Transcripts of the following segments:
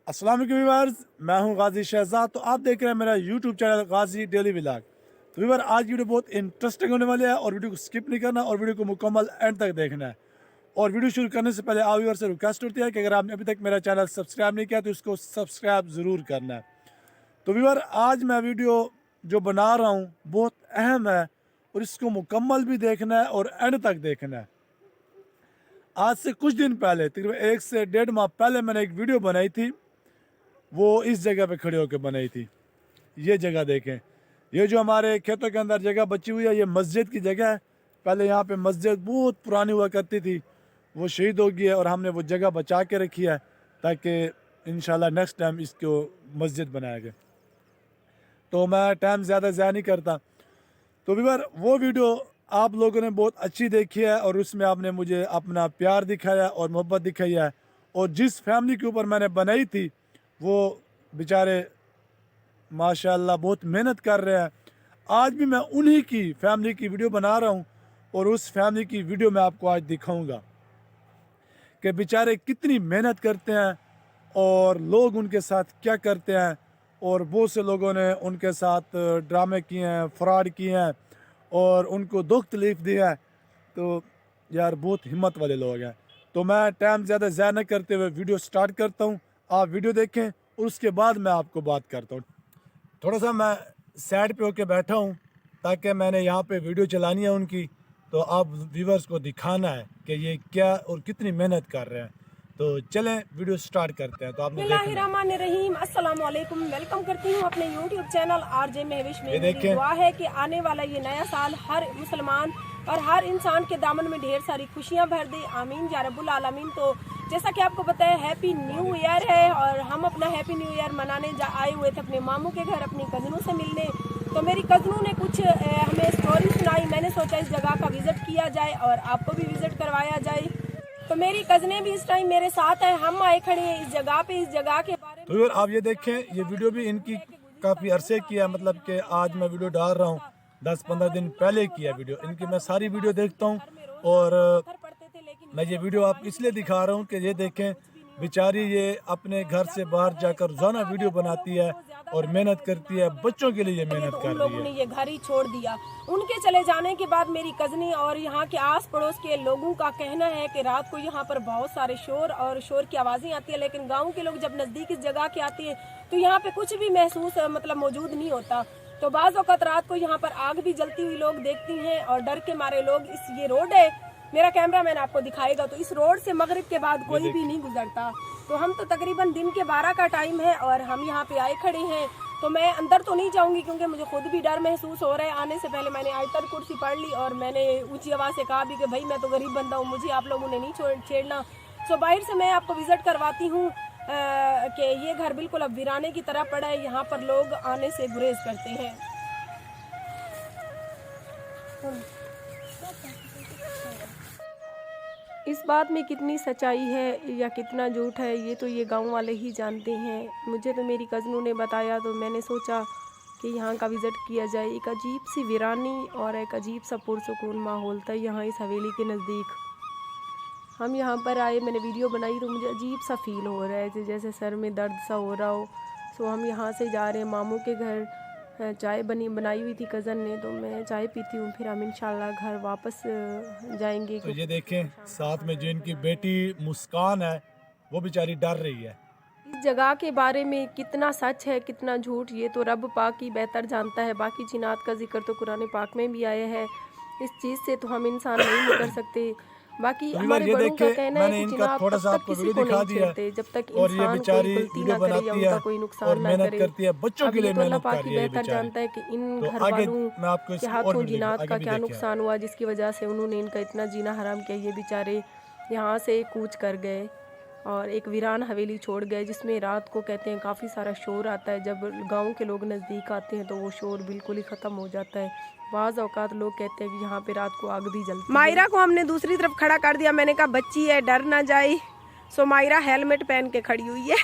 अस्सलाम वालेकुम व्यूअर्स, मैं हूं गाजी शहजाद। तो आप देख रहे हैं मेरा यूट्यूब चैनल गाजी डेली व्लॉग। तो व्यूअर आज वीडियो बहुत इंटरेस्टिंग होने वाली है और वीडियो को स्किप नहीं करना और वीडियो को मुकम्मल एंड तक देखना है। और वीडियो शुरू करने से पहले आप व्यूअर से रिक्वेस्ट होती है कि अगर आपने अभी तक मेरा चैनल सब्सक्राइब नहीं किया तो इसको सब्सक्राइब ज़रूर करना है। तो व्यूअर आज मैं वीडियो जो बना रहा हूँ बहुत अहम है और इसको मुकम्मल भी देखना है और एंड तक देखना है। आज से कुछ दिन पहले तकरीबन 1 से 1.5 माह पहले मैंने एक वीडियो बनाई थी, वो इस जगह पे खड़े होकर बनाई थी। ये जगह देखें, ये जो हमारे खेतों के अंदर जगह बची हुई है ये मस्जिद की जगह है। पहले यहाँ पे मस्जिद बहुत पुरानी हुआ करती थी, वो शहीद हो गई है और हमने वो जगह बचा के रखी है ताकि इंशाल्लाह नेक्स्ट टाइम इसको मस्जिद बनाया जाए। तो मैं टाइम ज़्यादा ज़ाया नहीं करता। तो व्यूअर वो वीडियो आप लोगों ने बहुत अच्छी देखी है और उसमें आपने मुझे अपना प्यार दिखाया और मोहब्बत दिखाई है। और जिस फैमिली के ऊपर मैंने बनाई थी वो बेचारे माशाल्लाह बहुत मेहनत कर रहे हैं। आज भी मैं उन्हीं की फैमिली की वीडियो बना रहा हूं और उस फैमिली की वीडियो मैं आपको आज दिखाऊंगा कि बेचारे कितनी मेहनत करते हैं और लोग उनके साथ क्या करते हैं। और बहुत से लोगों ने उनके साथ ड्रामे किए हैं, फ्रॉड किए हैं और उनको दुख तकलीफ़ दी है। तो यार बहुत हिम्मत वाले लोग हैं। तो मैं टाइम ज़्यादा ज़ाया न करते हुए वीडियो स्टार्ट करता हूँ। आप वीडियो देखें और उसके बाद मैं आपको बात करता हूँ। थोड़ा सा मैं साइड पे होके बैठा हूँ ताकि मैंने यहाँ पे वीडियो चलानी है उनकी, तो आप व्यूवर्स को दिखाना है कि ये क्या और कितनी मेहनत कर रहे हैं। तो चलें वीडियो स्टार्ट करते हैं। तो आपने बिस्मिल्लाहिर्रहमानिर्रहीम, अस्सलाम वालेकुम। वेलकम करती हूँ अपने यूट्यूब चैनल आरजे महविश में। मेरी दुआ है कि आने वाला ये नया साल हर मुसलमान और हर इंसान के दामन में ढेर सारी खुशियाँ भर दे, आमीन या रब्बुल आलमीन। तो जैसा कि आपको पता है हैप्पी न्यू ईयर है और हम अपना हैप्पी न्यू ईयर मनाने आए हुए थे अपने मामू के घर अपनी कज़नों से मिलने। तो मेरी कज़नों ने कुछ हमें स्टोरी सुनाई। मैंने सोचा इस जगह का विज़िट किया जाए और आपको भी विज़िट करवाया जाए। तो मेरी कज़नें भी इस टाइम मेरे साथ है, हम आए खड़े हैं इस जगह पे। इस जगह के बारे में तो आप ये देखें, ये वीडियो भी इनकी काफ़ी अरसे की है, मतलब कि आज मैं वीडियो डाल रहा हूँ 10-15 दिन पहले किया वीडियो इनकी। मैं सारी वीडियो देखता हूँ और मैं ये वीडियो आप इसलिए दिखा रहा हूँ कि ये देखें बेचारी ये अपने घर से बाहर जाकर रोजाना वीडियो बनाती है और मेहनत करती है, बच्चों के लिए ये मेहनत कर रही है। उन लोगों ने ये घर ही छोड़ दिया। उनके चले जाने के बाद मेरी कज़नी और यहाँ के आस पड़ोस के लोगों का कहना है कि रात को यहाँ पर बहुत सारे शोर की आवाज़ें आती है, लेकिन गाँव के लोग जब नज़दीक इस जगह के आते हैं तो यहाँ पे कुछ भी महसूस मतलब मौजूद नहीं होता। तो बाज़ वक़्त रात को यहाँ पर आग भी जलती हुई लोग देखती हैं और डर के मारे लोग ये रोड है, मेरा कैमरा मैन आपको दिखाएगा, तो इस रोड से मगरिब के बाद कोई भी नहीं गुजरता। तो हम तो तकरीबन दिन के 12 का टाइम है और हम यहाँ पे आए खड़े हैं। तो मैं अंदर तो नहीं जाऊंगी क्योंकि मुझे खुद भी डर महसूस हो रहा है। आने से पहले मैंने आयतल कुर्सी पढ़ ली और मैंने ऊंची आवाज़ से कहा भी कि भाई मैं तो गरीब बंदा हूँ, मुझे आप लोगों ने नहीं छेड़ना। सो बाहर से मैं आपको विज़िट करवाती हूँ कि ये घर बिल्कुल अब वीराने की तरह पड़ा है, यहाँ पर लोग आने से गुरेज करते हैं। इस बात में कितनी सच्चाई है या कितना झूठ है ये तो ये गांव वाले ही जानते हैं। मुझे तो मेरी कज़नों ने बताया तो मैंने सोचा कि यहाँ का विज़िट किया जाए। एक अजीब सी वीरानी और एक अजीब सा पुरसुकून माहौल था यहाँ इस हवेली के नज़दीक। हम यहाँ पर आए, मैंने वीडियो बनाई तो मुझे अजीब सा फील हो रहा है जैसे सर में दर्द सा हो रहा हो। सो हम यहाँ से जा रहे हैं मामू के घर। चाय बनाई हुई थी कज़न ने, तो मैं चाय पीती हूँ, फिर हम इंशाल्लाह घर वापस जाएंगे। तो ये देखें साथ में जो इनकी बेटी मुस्कान है वो बेचारी डर रही है। इस जगह के बारे में कितना सच है कितना झूठ ये तो रब पाक ही बेहतर जानता है। बाकी जिन्नात का जिक्र तो कुरान पाक में भी आया है, इस चीज़ से तो हम इंसान नहीं कर सकते। बाकी हमारे बड़ों का कहना है कि जिन्नात तब तक किसी को नहीं छेड़ते जब तक इंसान कोई गलती ना करे या उनका कोई नुकसान ना करे। अब ये तो अल्लाह पाक ही बेहतर जानता है कि इन घर वालों के हाथों जिन्नात का क्या नुकसान हुआ जिसकी वजह से उन्होंने इनका इतना जीना हराम किया। ये बेचारे यहाँ से कूच कर गए और एक वीरान हवेली छोड़ गए जिसमें रात को कहते हैं काफ़ी सारा शोर आता है। जब गांव के लोग नज़दीक आते हैं तो वो शोर बिल्कुल ही ख़त्म हो जाता है। बाज़ औक़ात लोग कहते हैं कि यहाँ पे रात को आग भी जलती है। मायरा को हमने दूसरी तरफ खड़ा कर दिया, मैंने कहा बच्ची है डर ना जाए। सो मायरा हेलमेट पहन के खड़ी हुई है।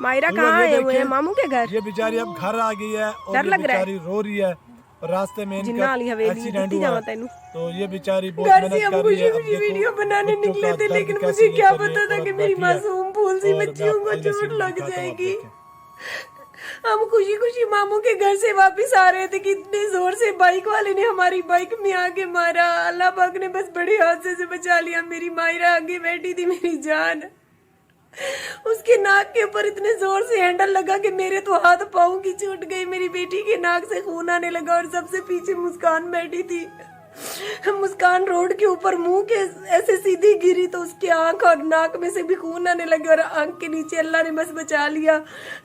मायरा कहाँ आए हुए हैं? मामू के घर। ये बेचारी अब घर आ गई है और डर लग रहा है, रो रही है। रास्ते में इनका एक्सीडेंट हुआ तो ये बेचारी बहुत मेहनत कर रही है। वीडियो बनाने निकले थे लेकिन मुझे क्या पता था कि मेरी मासूम फूल सी और मैं बच्चियों आपको को अगले चोट सीन में लग दिखाता हूँ, आप जाएगी। देखें। हम खुशी खुशी मामू के घर से वापस आ रहे थे कि इतने जोर से बाइक वाले ने हमारी बाइक में आके मारा। अल्लाह पाक ने बस बड़े हादसे से बचा लिया। मेरी मायरा आगे बैठी थी, मेरी जान, उसके नाक के ऊपर इतने जोर से हैंडल लगा कि मेरे तो हाथ पाँव की छूट गई। मेरी बेटी के नाक से खून आने लगा और सबसे पीछे मुस्कान बैठी थी। मुस्कान रोड के ऊपर मुंह के ऐसे सीधी गिरी तो उसकी आंख और नाक में से भी खून आने लगे और आंख के नीचे अल्लाह ने बस बचा लिया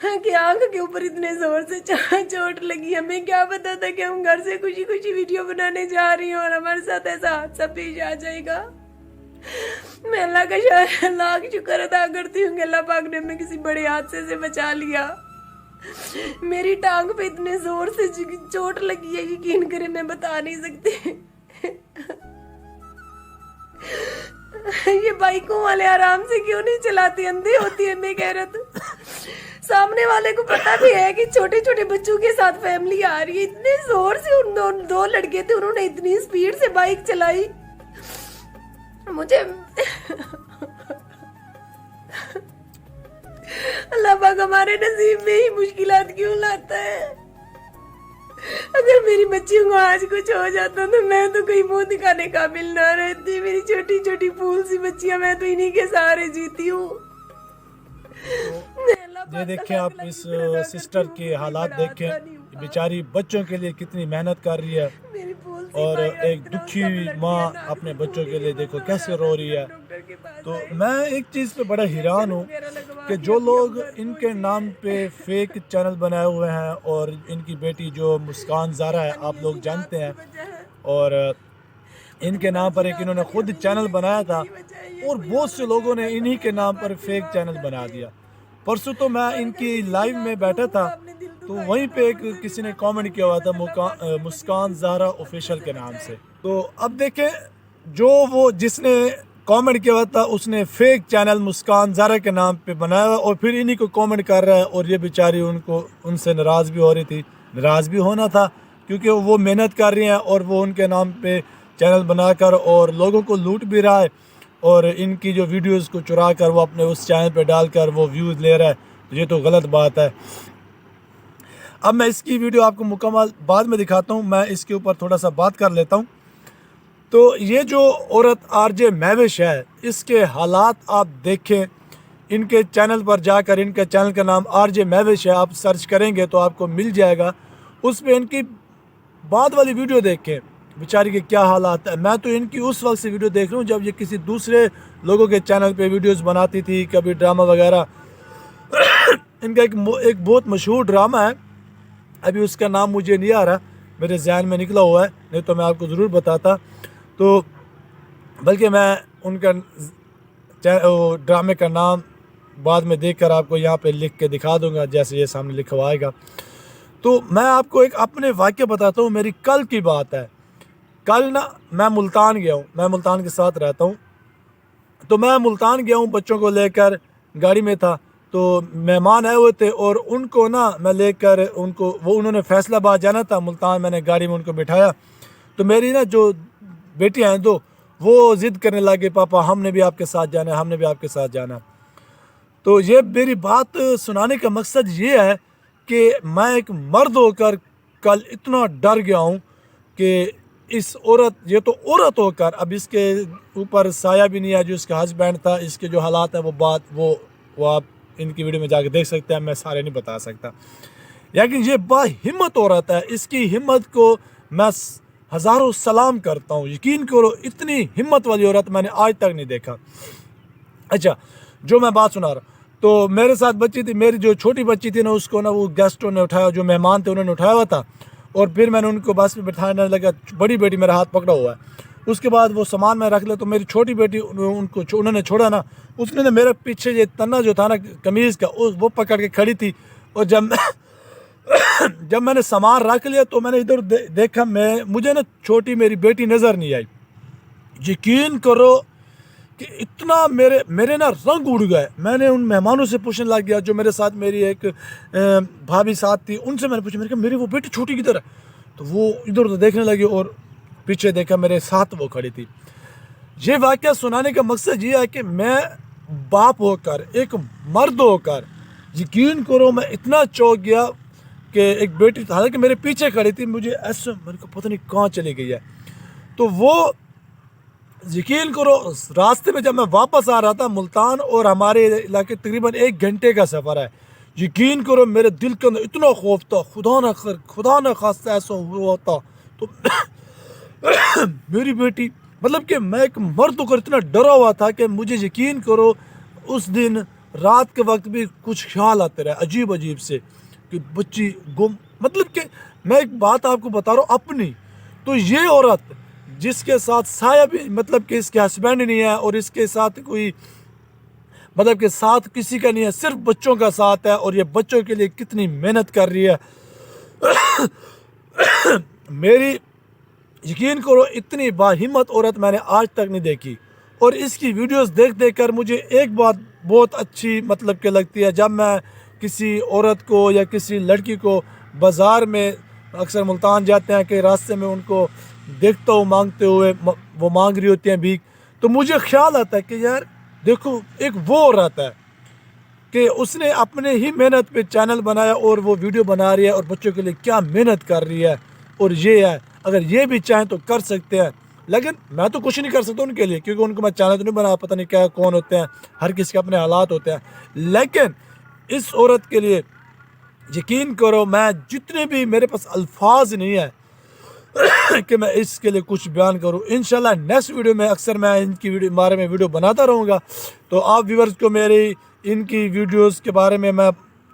कि आंख के ऊपर इतने जोर से चोट लगी। हमें क्या पता था कि हम घर से खुशी खुशी वीडियो बनाने जा रही हैं और हमारे साथ ऐसा हादसा पेश आ जाएगा। मैं अल्लाह का लाख शुक्र अदा करती हूँ कि अल्लाह पाक ने हमें किसी बड़े हादसे से बचा लिया। मेरी टांग पे इतने जोर से चोट लगी है, यकीन करें मैं बता नहीं सकती। ये बाइकों वाले आराम से क्यों नहीं चलाते, अंधे होती है बेगैरत। सामने वाले को पता भी है कि छोटे छोटे बच्चों के साथ फैमिली आ रही है। इतने जोर से उन दो लड़के थे, उन्होंने इतनी स्पीड से बाइक चलाई। मुझे अल्लाह पाक हमारे नसीब में ही मुश्किलात क्यों लाता है। अगर मेरी बच्चियों को आज कुछ हो जाता तो मैं तो कहीं मुंह दिखाने काबिल ना रहती। मेरी छोटी छोटी फूल सी बच्चियां, मैं तो इन्हीं के सहारे जीती हूँ। ये देखें आप इस सिस्टर के हालात देखें, बेचारी बच्चों के लिए कितनी मेहनत कर रही है और एक दुखी माँ अपने बच्चों के लिए देखो कैसे रो रही है। तो मैं एक चीज़ पे बड़ा हैरान हूँ कि जो लोग इनके नाम पे फेक चैनल बनाए हुए हैं और इनकी बेटी जो मुस्कान ज़ारा है आप लोग जानते हैं, और इनके नाम पर एक इन्होंने खुद चैनल बनाया था और बहुत से लोगों ने इन्हीं के नाम पर फेक चैनल बना दिया। परसों तो मैं इनकी लाइव में बैठा था तो वहीं पे एक किसी ने कमेंट किया हुआ था मुस्कान ज़ारा ऑफिशियल के नाम से। तो अब देखें, जो वो जिसने कमेंट किया हुआ था उसने फेक चैनल मुस्कान ज़ारा के नाम पे बनाया हुआ और फिर इन्हीं को कमेंट कर रहा है। और ये बेचारी उनसे नाराज़ भी हो रही थी, नाराज़ भी होना था क्योंकि वो मेहनत कर रही हैं और वो उनके नाम पे चैनल बनाकर और लोगों को लूट भी रहा है और इनकी जो वीडियोस को चुरा कर वो अपने उस चैनल पे डालकर वो व्यूज़ ले रहा है। तो ये तो गलत बात है। अब मैं इसकी वीडियो आपको मुकम्मल बाद में दिखाता हूँ, मैं इसके ऊपर थोड़ा सा बात कर लेता हूँ। तो ये जो औरत आरजे महविश है, इसके हालात आप देखें, इनके चैनल पर जाकर, इनके चैनल का नाम आरजे महविश है, आप सर्च करेंगे तो आपको मिल जाएगा। उस पर इनकी बाद वाली वीडियो देखें, बेचारी के क्या हालात है। मैं तो इनकी उस वक्त से वीडियो देख रहा हूँ जब ये किसी दूसरे लोगों के चैनल पे वीडियोस बनाती थी, कभी ड्रामा वगैरह। इनका एक बहुत मशहूर ड्रामा है, अभी उसका नाम मुझे नहीं आ रहा, मेरे जहन में निकला हुआ है, नहीं तो मैं आपको ज़रूर बताता। तो बल्कि मैं उनका ड्रामे का नाम बाद में देखकर आपको यहाँ पे लिख के दिखा दूँगा जैसे ये सामने लिखा हुआ आएगा। तो मैं आपको एक अपने वाक़या बताता हूँ, मेरी कल की बात है। कल ना मैं मुल्तान गया हूँ, मैं मुल्तान के साथ रहता हूँ। तो मैं मुल्तान गया हूँ, बच्चों को लेकर गाड़ी में था, तो मेहमान आए हुए थे और उनको ना मैं लेकर उन्होंने फैसलाबाद जाना था। मुल्तान मैंने गाड़ी में उनको बिठाया तो मेरी ना जो बेटियाँ हैं दो, वो ज़िद करने लगे, पापा हमने भी आपके साथ जाना है, हमने भी आपके साथ जाना। तो ये मेरी बात सुनाने का मकसद ये है कि मैं एक मर्द होकर कल इतना डर गया हूँ कि इस औरत, ये तो औरत होकर, अब इसके ऊपर साया भी नहीं है, जो इसका हस्बैंड था, इसके जो हालात हैं वो आप इनकी वीडियो में जाकर देख सकते हैं, मैं सारे नहीं बता सकता। लेकिन ये हिम्मत औरत है, इसकी हिम्मत को मैं हज़ारों सलाम करता हूँ। यकीन करो इतनी हिम्मत वाली औरत मैंने आज तक नहीं देखा। अच्छा, जो मैं बात सुना रहा, तो मेरे साथ बच्ची थी, मेरी जो छोटी बच्ची थी ना, उसको ना वो गेस्टों ने उठाया, जो मेहमान थे उन्होंने उठाया हुआ था और फिर मैंने उनको बस में बिठाने लगा। बड़ी बेटी मेरा हाथ पकड़ा हुआ है, उसके बाद वो सामान में रख ले, तो मेरी छोटी बेटी उन्होंने छोड़ा ना, उसने ना मेरे पीछे ये तन्ना जो था ना कमीज़ का, वो पकड़ के खड़ी थी। और जब मैंने सामान रख लिया तो मैंने इधर देखा, मुझे ना छोटी मेरी बेटी नज़र नहीं आई। यकीन करो कि इतना मेरे ना रंग उड़ गए। मैंने उन मेहमानों से पूछने लग गया, जो मेरे साथ मेरी एक भाभी साथ थी, उनसे मैंने पूछा, मेरी वो बेटी छोटी किधर है? तो वो इधर उधर देखने लगी और पीछे देखा मेरे साथ वो खड़ी थी। ये वाक़या सुनाने का मकसद ये है कि मैं बाप होकर, एक मर्द होकर, यकीन करो मैं इतना चौंक गया कि एक बेटी, हालांकि मेरे पीछे खड़ी थी, मुझे ऐसे मेरे को पता नहीं कहाँ चली गई है। तो वो यकीन करो रास्ते में जब मैं वापस आ रहा था, मुल्तान और हमारे इलाके तकरीबन 1 घंटे का सफ़र है, यकीन करो मेरे दिल के अंदर इतना खौफ था, खुदा न खास्ता ऐसा हुआ था। तो मेरी बेटी, मतलब कि मैं एक मर्द होकर इतना डरा हुआ था कि मुझे यकीन करो उस दिन रात के वक्त भी कुछ ख्याल आते रहे अजीब अजीब से कि बच्ची गुम, मतलब कि मैं एक बात आपको बता रहा हूँ अपनी। तो ये औरत जिसके साथ साया भी, मतलब कि इसके हस्बैंड नहीं है और इसके साथ कोई, मतलब कि साथ किसी का नहीं है, सिर्फ बच्चों का साथ है, और ये बच्चों के लिए कितनी मेहनत कर रही है। मेरी यकीन करो इतनी बाहिम्मत औरत मैंने आज तक नहीं देखी। और इसकी वीडियोस देख देख कर मुझे एक बात बहुत अच्छी मतलब कि लगती है, जब मैं किसी औरत को या किसी लड़की को बाज़ार में, अक्सर मुल्तान जाते हैं कि रास्ते में उनको देखता हूँ मांगते हुए, वो मांग रही होती हैं भीख, तो मुझे ख्याल आता है कि यार देखो एक वो औरत है कि उसने अपने ही मेहनत पे चैनल बनाया और वो वीडियो बना रही है और बच्चों के लिए क्या मेहनत कर रही है। और ये है, अगर ये भी चाहें तो कर सकते हैं, लेकिन मैं तो कुछ नहीं कर सकता उनके लिए, क्योंकि उनको मैं चैनल तो नहीं बना, पता नहीं क्या कौन होते हैं, हर किसी के अपने हालात होते हैं। लेकिन इस औरत के लिए यकीन करो मैं जितने भी, मेरे पास अल्फाज नहीं है कि मैं इसके लिए कुछ बयान करूं। इंशाल्लाह नेक्स्ट वीडियो में अक्सर मैं इनकी वीडियो बारे में वीडियो बनाता रहूँगा, तो आप व्यूवर्स को मेरी इनकी वीडियोस के बारे में मैं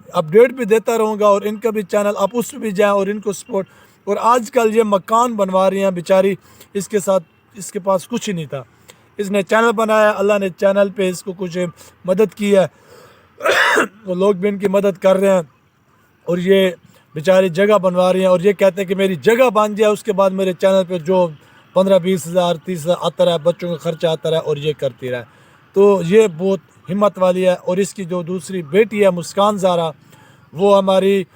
अपडेट भी देता रहूँगा, और इनका भी चैनल आप उस पर भी जाएँ और इनको सपोर्ट। और आजकल ये मकान बनवा रही हैं बेचारी, इसके साथ, इसके पास कुछ ही नहीं था, इसने चैनल बनाया, अल्लाह ने चैनल पे इसको कुछ मदद की है, वो लोग भी इनकी मदद कर रहे हैं, और ये बेचारी जगह बनवा रही हैं। और ये कहते हैं कि मेरी जगह बन जाए, उसके बाद मेरे चैनल पे जो 15-20 हज़ार 30 हज़ार आता रहा, बच्चों का खर्चा आता रहा, और ये करती रहा। तो ये बहुत हिम्मत वाली है। और इसकी जो दूसरी बेटी है मुस्कान ज़ारा, वो हमारी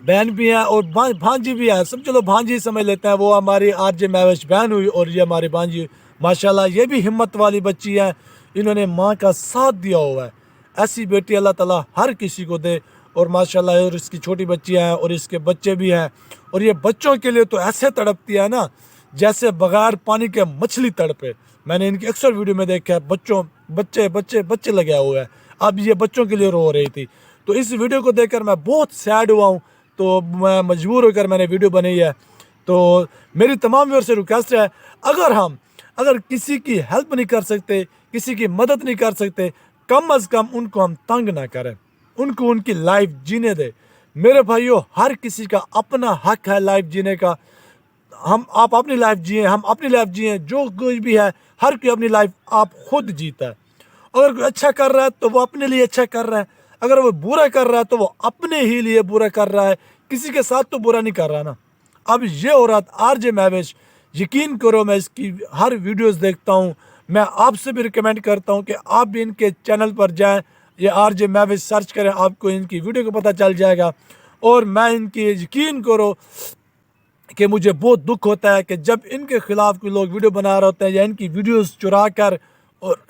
बहन भी है और भांजी भी है, सब चलो भांजी समझ लेते हैं, वो हमारी आरजे महविश बहन हुई, और ये हमारी भांजी माशाल्लाह ये भी हिम्मत वाली बच्ची है, इन्होंने माँ का साथ दिया हुआ है। ऐसी बेटी अल्लाह ताला हर किसी को दे, और माशाल्लाह, और इसकी छोटी बच्चियाँ हैं और इसके बच्चे भी हैं, और ये बच्चों के लिए तो ऐसे तड़पती है ना जैसे बगैर पानी के मछली तड़पे। मैंने इनकी अक्सर वीडियो में देखा है, बच्चे लगे हुए हैं, अब ये बच्चों के लिए रो रही थी। तो इस वीडियो को देखकर मैं बहुत सैड हुआ हूँ, तो मैं मजबूर होकर मैंने वीडियो बनाई है। तो मेरी तमाम व्यूअर्स से रिक्वेस्ट है, अगर किसी की हेल्प नहीं कर सकते, किसी की मदद नहीं कर सकते, कम अज़ कम उनको हम तंग ना करें, उनको उनकी लाइफ जीने दे। मेरे भाइयों, हर किसी का अपना हक है लाइफ जीने का। आप अपनी लाइफ जिए, हम अपनी लाइफ जिए, जो कुछ भी है हर कोई अपनी लाइफ आप खुद जीता है। अगर कोई अच्छा कर रहा है तो वो अपने लिए अच्छा कर रहा है, अगर वो बुरा कर रहा है तो वो अपने ही लिए बुरा कर रहा है, किसी के साथ तो बुरा नहीं कर रहा ना। अब ये औरत आरजे महविश, यकीन करो मैं इसकी हर वीडियोस देखता हूँ, मैं आपसे भी रिकमेंड करता हूँ कि आप भी इनके चैनल पर जाएं, ये आरजे महविश सर्च करें, आपको इनकी वीडियो का पता चल जाएगा। और मैं इनकी, यकीन करो कि मुझे बहुत दुख होता है कि जब इनके ख़िलाफ़ कोई लोग वीडियो बना रहे होते हैं या इनकी वीडियोस चुरा कर, और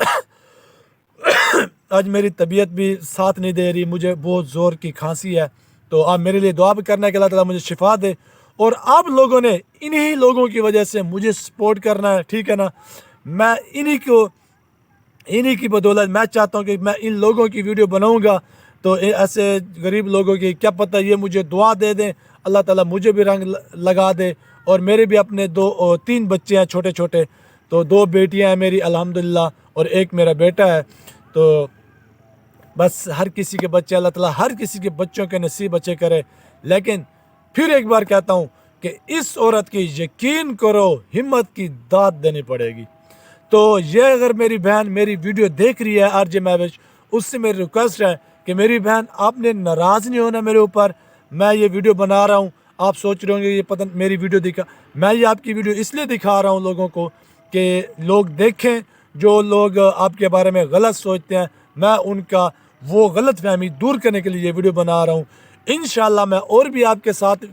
आज मेरी तबीयत भी साथ नहीं दे रही, मुझे बहुत ज़ोर की खांसी है, तो आप मेरे लिए दुआ भी करना है कि अल्लाह ताला मुझे शिफा दे। और आप लोगों ने इन्हीं लोगों की वजह से मुझे सपोर्ट करना है, ठीक है ना। मैं इन्हीं की बदौलत मैं चाहता हूँ कि मैं इन लोगों की वीडियो बनाऊँगा, तो ऐसे गरीब लोगों की क्या पता ये मुझे दुआ दे दें, अल्लाह ताला मुझे भी रंग लगा दे। और मेरे भी अपने 3 बच्चे हैं छोटे छोटे, तो 2 बेटियां हैं मेरी अल्हम्दुलिल्लाह, और एक मेरा बेटा है। तो बस हर किसी के बच्चे, अल्लाह ताला हर किसी के बच्चों के नसीब अच्छे करे। लेकिन फिर एक बार कहता हूँ कि इस औरत की यकीन करो हिम्मत की दाद देनी पड़ेगी। तो ये अगर मेरी बहन मेरी वीडियो देख रही है आरजे महविश, उससे मेरी रिक्वेस्ट है कि मेरी बहन आपने नाराज़ नहीं होना मेरे ऊपर। मैं ये वीडियो बना रहा हूँ, आप सोच रहे होंगे ये पता मेरी वीडियो दिखा, मैं ये आपकी वीडियो इसलिए दिखा रहा हूँ लोगों को कि लोग देखें, जो लोग आपके बारे में गलत सोचते हैं, मैं उनका वो गलत फहमी दूर करने के लिए ये वीडियो बना रहा हूँ। इंशाल्लाह मैं और भी आपके साथ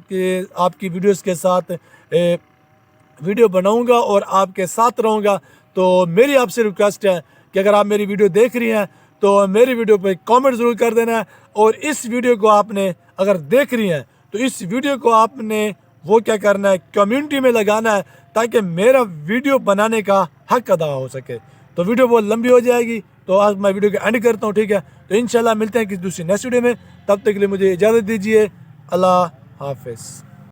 आपकी वीडियोस के साथ वीडियो बनाऊंगा और आपके साथ रहूंगा। तो मेरी आपसे रिक्वेस्ट है کہ اگر آپ میری ویڈیو دیکھ رہی ہیں تو میری ویڈیو پہ کامنٹ ضرور کر دینا ہے، اور اس ویڈیو کو آپ نے اگر دیکھ رہی ہیں تو اس ویڈیو کو آپ نے وہ کیا کرنا ہے، کمیونٹی میں لگانا ہے، تاکہ میرا ویڈیو بنانے کا حق ادا ہو سکے۔ تو ویڈیو بہت لمبی ہو جائے گی، تو آج میں ویڈیو کو اینڈ کرتا ہوں، ٹھیک ہے؟ تو انشاءاللہ ملتے ہیں کسی دوسری نیکسٹ ویڈیو میں، تب تک کے لیے مجھے اجازت دیجیے، اللہ حافظ۔